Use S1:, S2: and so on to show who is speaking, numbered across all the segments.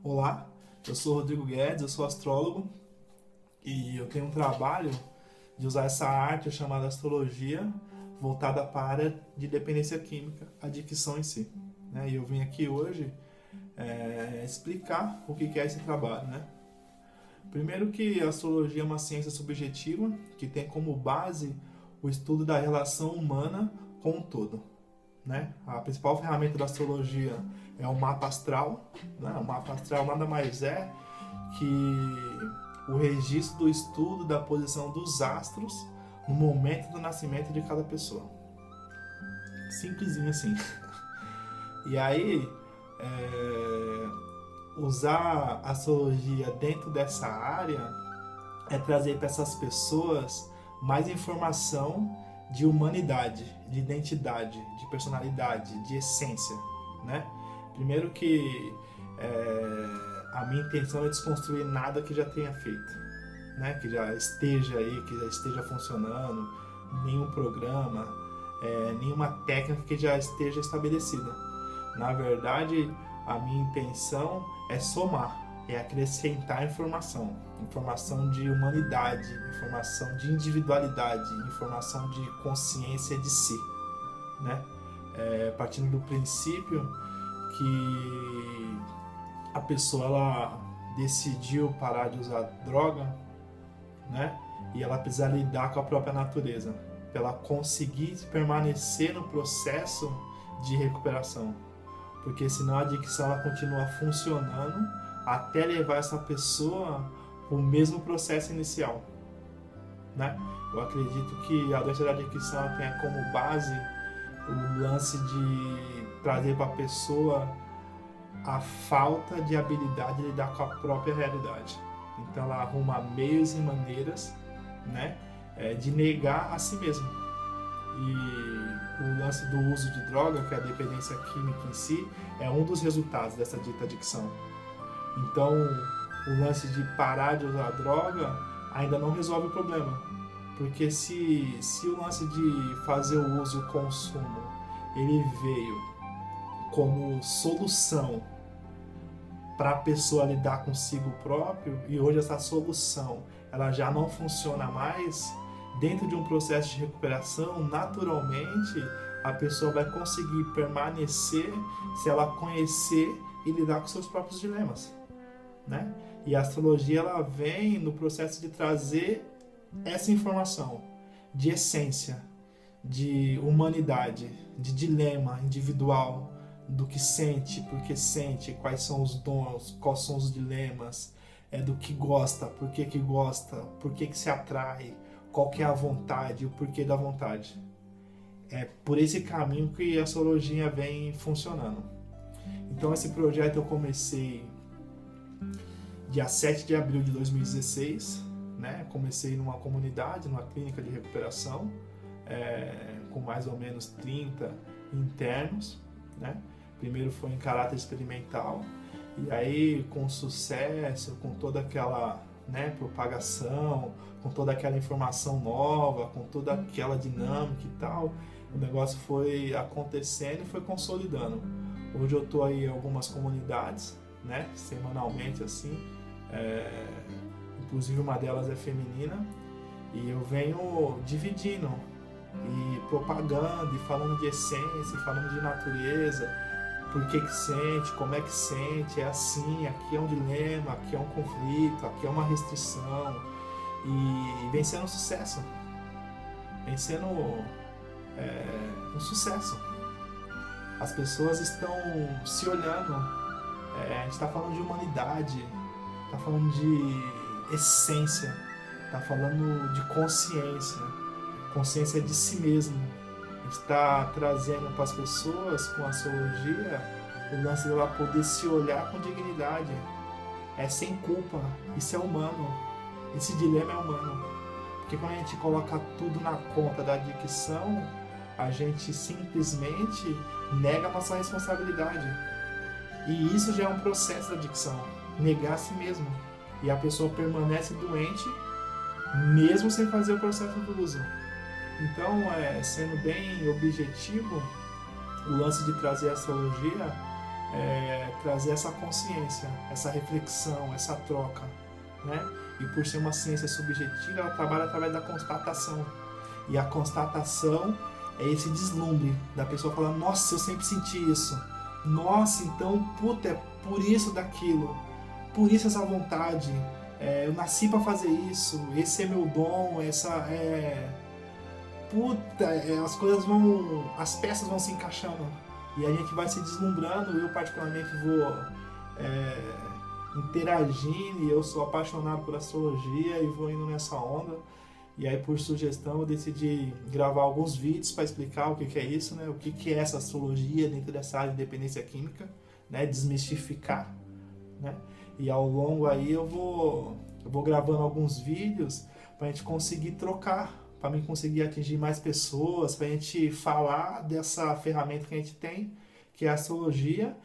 S1: Olá, eu sou Rodrigo Guedes, eu sou astrólogo e eu tenho um trabalho de usar essa arte chamada astrologia voltada para a área de dependência química, a dicção em si. Né? E eu vim aqui hoje explicar o que é esse trabalho. Né? Primeiro que a astrologia é uma ciência subjetiva que tem como base o estudo da relação humana com o todo. Né? A principal ferramenta da astrologia é o mapa astral. Né? O mapa astral nada mais é que o registro do estudo da posição dos astros no momento do nascimento de cada pessoa. Simplesinho assim. E aí, usar a astrologia dentro dessa área é trazer para essas pessoas mais informação de humanidade, de identidade, de personalidade, de essência, né? Primeiro que a minha intenção é desconstruir nada que já tenha feito, né? Que já esteja aí, que já esteja funcionando, nenhum programa, nenhuma técnica que já esteja estabelecida. Na verdade, a minha intenção é somar, é acrescentar informação de humanidade, informação de individualidade, informação de consciência de si, né? Partindo do princípio que a pessoa ela decidiu parar de usar droga, né? E ela precisa lidar com a própria natureza, para ela conseguir permanecer no processo de recuperação, porque senão a adicção ela continua funcionando até levar essa pessoa para o mesmo processo inicial, né? Eu acredito que a doença da adicção ela tenha como base o lance de trazer para a pessoa a falta de habilidade de lidar com a própria realidade. Então ela arruma meios e maneiras, né, de negar a si mesma. E o lance do uso de droga, que é a dependência química em si, é um dos resultados dessa dita adicção. Então, o lance de parar de usar droga ainda não resolve o problema. Porque se o lance de fazer o uso e o consumo ele veio como solução para a pessoa lidar consigo próprio, e hoje essa solução ela já não funciona mais, dentro de um processo de recuperação, naturalmente a pessoa vai conseguir permanecer se ela conhecer e lidar com seus próprios dilemas, né? E a astrologia ela vem no processo de trazer essa informação de essência, de humanidade, de dilema individual, do que sente, por que sente, quais são os dons, quais são os dilemas, do que gosta, por que se atrai, qual que é a vontade, o porquê da vontade. É por esse caminho que a astrologia vem funcionando. Então esse projeto eu comecei dia 7 de abril de 2016, né? Comecei numa comunidade, numa clínica de recuperação, com mais ou menos 30 internos, né? Primeiro foi em caráter experimental, e aí com sucesso, com toda aquela, né, propagação, com toda aquela informação nova, com toda aquela dinâmica e tal, o negócio foi acontecendo e foi consolidando. Hoje eu estou aí em algumas comunidades, né, semanalmente assim, inclusive uma delas é feminina, e eu venho dividindo e propagando e falando de essência, falando de natureza, por que sente, como é que sente, é assim, aqui é um dilema, aqui é um conflito, aqui é uma restrição, e vem sendo um sucesso, vem sendo um sucesso. As pessoas estão se olhando, a gente está falando de humanidade, está falando de essência, está falando de consciência de si mesmo. A gente está trazendo para as pessoas com a astrologia o lance dela poder se olhar com dignidade, sem culpa. Isso é humano, esse dilema é humano, porque quando a gente coloca tudo na conta da adicção, a gente simplesmente nega a nossa responsabilidade, e isso já é um processo da adicção, negar a si mesmo, e a pessoa permanece doente mesmo sem fazer o processo do uso. Então, sendo bem objetivo, o lance de trazer a astrologia trazer essa consciência, essa reflexão, essa troca, né? E por ser uma ciência subjetiva, ela trabalha através da constatação. E a constatação é esse deslumbre da pessoa falando: nossa, eu sempre senti isso. Nossa, então, puta, é por isso daquilo. Por isso essa vontade. Eu nasci para fazer isso. Esse é meu dom. As coisas vão... As peças vão se encaixando. E a gente vai se deslumbrando. Eu, particularmente, vou interagindo. E eu sou apaixonado por astrologia e vou indo nessa onda. E aí, por sugestão, eu decidi gravar alguns vídeos para explicar o que é isso, né? O que é essa astrologia dentro dessa área de dependência química, né? Desmistificar, né? E ao longo aí eu vou gravando alguns vídeos para a gente conseguir trocar, para mim conseguir atingir mais pessoas, para a gente falar dessa ferramenta que a gente tem, que é a astrologia,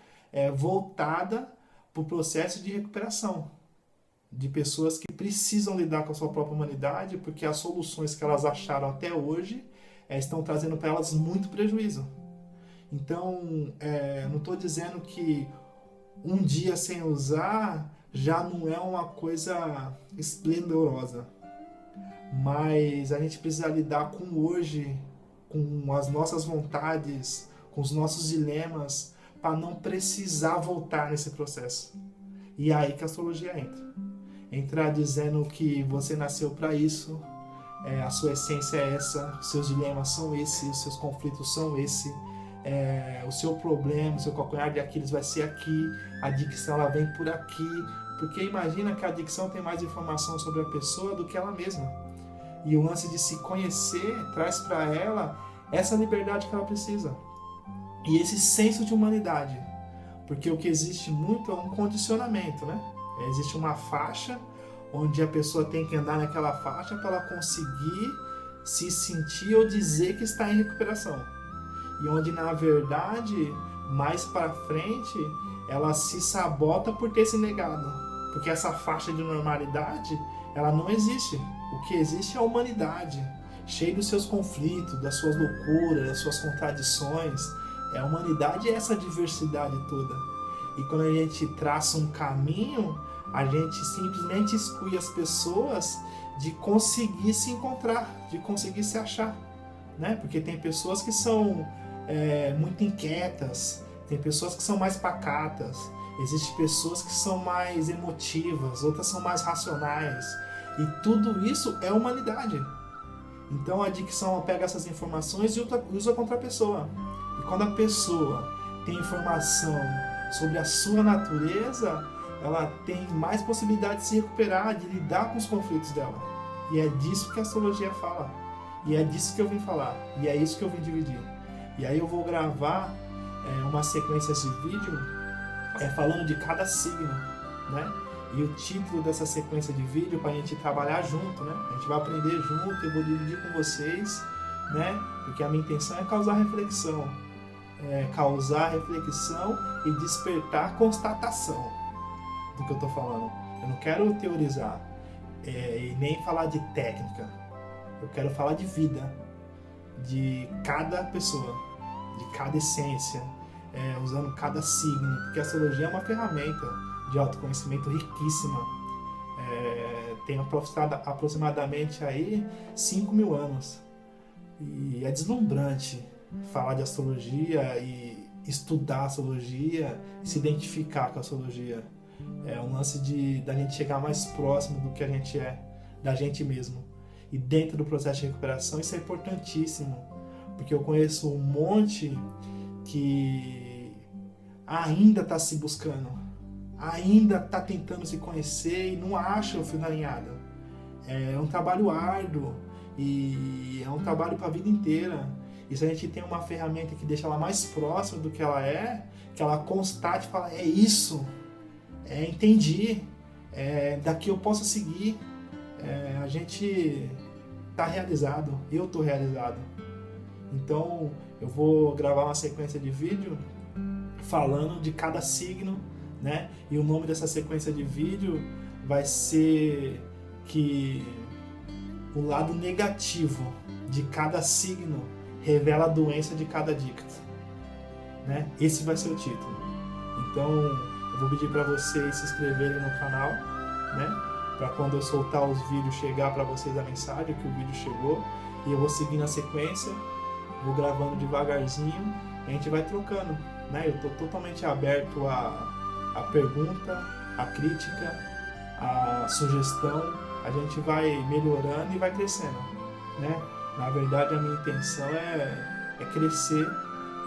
S1: voltada para o processo de recuperação de pessoas que precisam lidar com a sua própria humanidade, porque as soluções que elas acharam até hoje estão trazendo para elas muito prejuízo. Então, não estou dizendo que um dia sem usar já não é uma coisa esplendorosa, mas a gente precisa lidar com hoje, com as nossas vontades, com os nossos dilemas, para não precisar voltar nesse processo. E é aí que a astrologia entra. Entrar dizendo que você nasceu para isso, a sua essência é essa, os seus dilemas são esses, os seus conflitos são esses, o seu problema, o seu calcanhar de Aquiles vai ser aqui, a adicção ela vem por aqui, porque imagina que a adicção tem mais informação sobre a pessoa do que ela mesma. E o lance de se conhecer traz para ela essa liberdade que ela precisa. E esse senso de humanidade. Porque o que existe muito é um condicionamento, né? Existe uma faixa onde a pessoa tem que andar naquela faixa para ela conseguir se sentir ou dizer que está em recuperação. E onde, na verdade, mais para frente, ela se sabota por ter se negado. Porque essa faixa de normalidade, ela não existe. O que existe é a humanidade, cheia dos seus conflitos, das suas loucuras, das suas contradições. A humanidade é essa diversidade toda. E quando a gente traça um caminho, a gente simplesmente exclui as pessoas de conseguir se encontrar, de conseguir se achar, né? Porque tem pessoas que são muito inquietas, tem pessoas que são mais pacatas, existem pessoas que são mais emotivas, outras são mais racionais, e tudo isso é humanidade. Então a adicção pega essas informações e usa contra a pessoa. E quando a pessoa tem informação sobre a sua natureza, ela tem mais possibilidade de se recuperar, de lidar com os conflitos dela. E é disso que a astrologia fala. E é disso que eu vim falar. E é isso que eu vim dividir. E aí eu vou gravar uma sequência de vídeo falando de cada signo, né? E o título dessa sequência de vídeo para a gente trabalhar junto, né? A gente vai aprender junto, eu vou dividir com vocês, né? Porque a minha intenção é causar reflexão. Causar reflexão e despertar constatação do que eu estou falando. Eu não quero teorizar e nem falar de técnica. Eu quero falar de vida, de cada pessoa, de cada essência, usando cada signo, porque a astrologia é uma ferramenta de autoconhecimento riquíssima. Tem aproximadamente aí 5.000 anos. E é deslumbrante falar de astrologia e estudar astrologia, se identificar com a astrologia. É um lance da gente chegar mais próximo do que a gente é, da gente mesmo. E dentro do processo de recuperação isso é importantíssimo, porque eu conheço um monte que ainda está se buscando, ainda está tentando se conhecer e não acha o fio na linhada. É um trabalho árduo e é um trabalho para a vida inteira. E se a gente tem uma ferramenta que deixa ela mais próxima do que ela é, que ela constate e fala, é isso, entendi, daqui eu posso seguir, a gente está realizado, eu estou realizado. Então eu vou gravar uma sequência de vídeo falando de cada signo, né? E o nome dessa sequência de vídeo vai ser que o lado negativo de cada signo revela a doença de cada adicto, né? Esse vai ser o título. Então, eu vou pedir para vocês se inscreverem no canal, né? Para quando eu soltar os vídeos chegar para vocês a mensagem que o vídeo chegou. E eu vou seguindo a sequência, vou gravando devagarzinho e a gente vai trocando, né? Eu estou totalmente aberto à pergunta, à crítica, à sugestão. A gente vai melhorando e vai crescendo, né? Na verdade, a minha intenção é crescer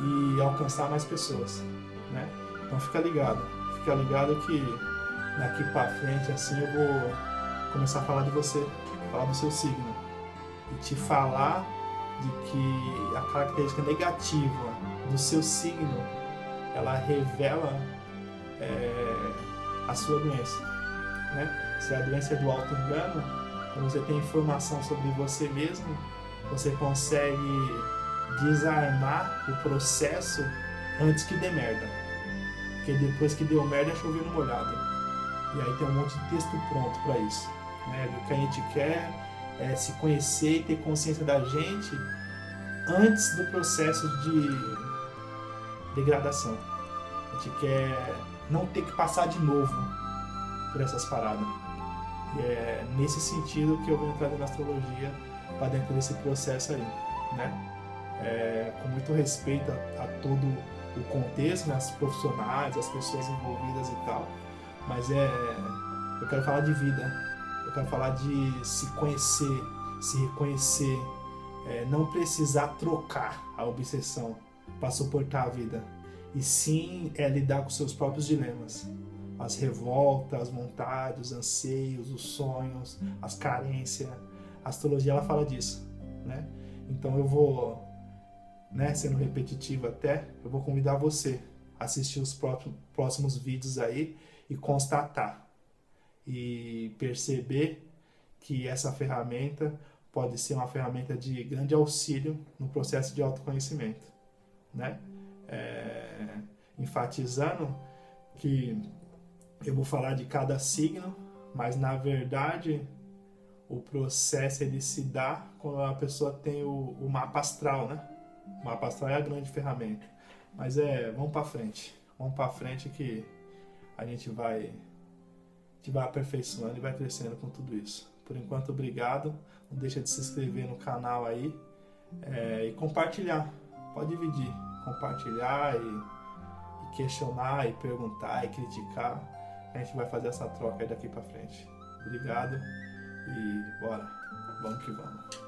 S1: e alcançar mais pessoas, né? Então fica ligado que daqui para frente assim eu vou começar a falar de você, falar do seu signo e te falar de que a característica negativa do seu signo ela revela a sua doença, né? Se a doença é do auto-engano, quando você tem informação sobre você mesmo, você consegue desarmar o processo antes que dê merda. Porque depois que deu merda é chover no molhado. E aí tem um monte de texto pronto para isso, né? O que a gente quer é se conhecer e ter consciência da gente antes do processo de degradação. A gente quer não ter que passar de novo por essas paradas. E é nesse sentido que eu venho trazendo a astrologia para dentro desse processo aí, né? Com muito respeito a todo o contexto, né? As profissionais, as pessoas envolvidas e tal, mas eu quero falar de vida, eu quero falar de se conhecer, se reconhecer, não precisar trocar a obsessão para suportar a vida, e sim lidar com seus próprios dilemas, as revoltas, as vontades, os anseios, os sonhos, as carências. A astrologia ela fala disso, né? Então eu vou, né, sendo repetitivo até, eu vou convidar você a assistir os próximos vídeos aí e constatar e perceber que essa ferramenta pode ser uma ferramenta de grande auxílio no processo de autoconhecimento, né? Enfatizando que eu vou falar de cada signo, mas na verdade o processo ele se dá quando a pessoa tem o mapa astral, né? O mapa astral é a grande ferramenta. Mas vamos para frente que a gente vai aperfeiçoando e vai crescendo com tudo isso. Por enquanto, obrigado. Não deixa de se inscrever no canal aí e compartilhar. Pode dividir, compartilhar e questionar e perguntar e criticar. A gente vai fazer essa troca aí daqui para frente. Obrigado e bora. Vamos que vamos.